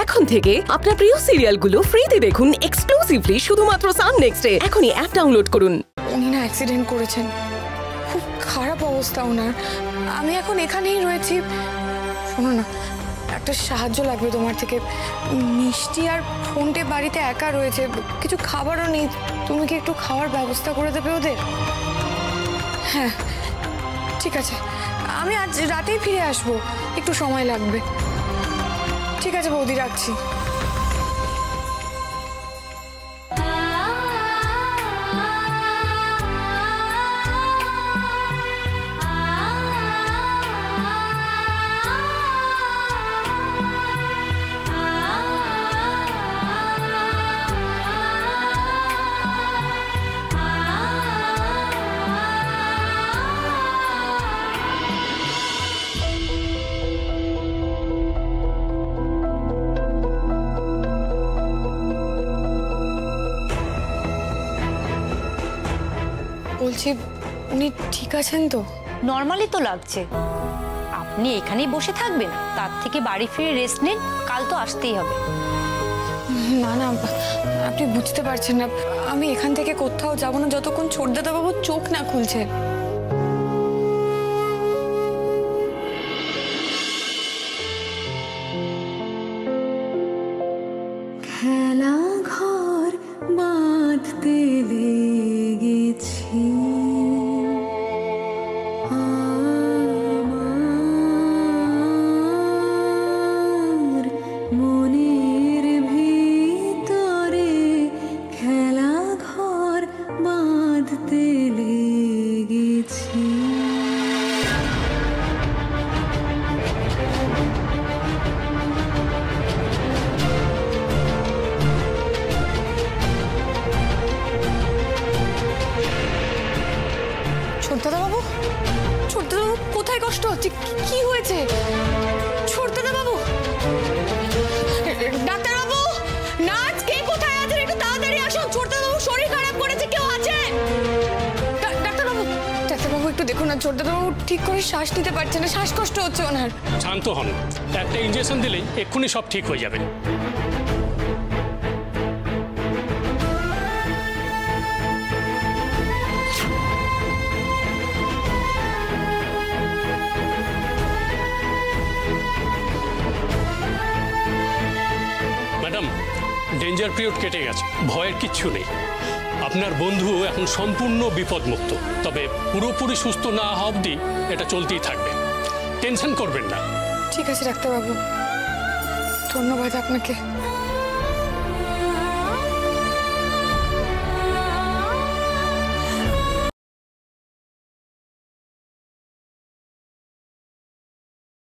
এখন থেকে আপনার প্রিয় সিরিয়ালগুলো ফ্রিতে দেখুন এক্সক্লুসিভলি শুধুমাত্র সান নেক্সটে। এখনই অ্যাপ ডাউনলোড করুন। উনি না অ্যাক্সিডেন্ট করেছেন, খুব খারাপ অবস্থা ওনার। আমি এখন এখানেই রয়েছি। শোনো না, একটা সাহায্য লাগবে তোমার থেকে। মিষ্টি আর ফোনটে বাড়িতে একা রয়েছে, কিছু খাবারও নেই। তুমি কি একটু খাওয়ার ব্যবস্থা করে দেবে ওদের? হ্যাঁ ঠিক আছে, আমি আজ রাতেই ফিরে আসবো, একটু সময় লাগবে। ঠিক আছে বৌদি, রাখছি। বলছি, উনি ঠিক আছেন তো? নর্মালি তো লাগছে। আপনি এখানেই বসে থাকবেন, তার থেকে বাড়ি ফিরে রেস্ট নিন, কাল তো আসতেই হবে। না না, আপনি বুঝতে পারছেন না, আমি এখান থেকে কোথাও যাব না যতক্ষণ ছোটদাদাবাবুর চোখ না খুলছে। খেলা ঘর বাঁধতে লেগেছি আমার মনের ভিতরে, খেলা ঘর বাঁধতে লেগেছি। ছোটদাদাবাবু, ছোটদাদাবাবু কোথায় কষ্ট হচ্ছে? কি হয়েছে ছোটদাদাবাবু? ডাক্তারবাবু, নার্স, কে কোথায় আছেন? একটু তাড়াতাড়ি আসুন, ছোটদাদাবাবু শরীর খারাপ করেছে, কেউ আছে? ডাক্তারবাবু, ডাক্তারবাবু একটু দেখুন না, ছোটদাদাবাবু ঠিক করে শ্বাস নিতে পারছে না, শ্বাসকষ্ট হচ্ছে ওনার। শান্ত হন, একটা ইনজেকশন দিলেই এক্ষুনি সব ঠিক হয়ে যাবে। ম্যাডাম, ডেঞ্জার পিরিয়ড কেটে গেছে, ভয়ের কিচ্ছু নেই। আপনার বন্ধু এখন সম্পূর্ণ বিপদমুক্ত, তবে পুরোপুরি সুস্থ না হওয়া অবধি এটা চলতেই থাকবে। টেনশন করবেন না। ঠিক আছে ডাক্তারবাবু, ধন্যবাদ আপনাকে।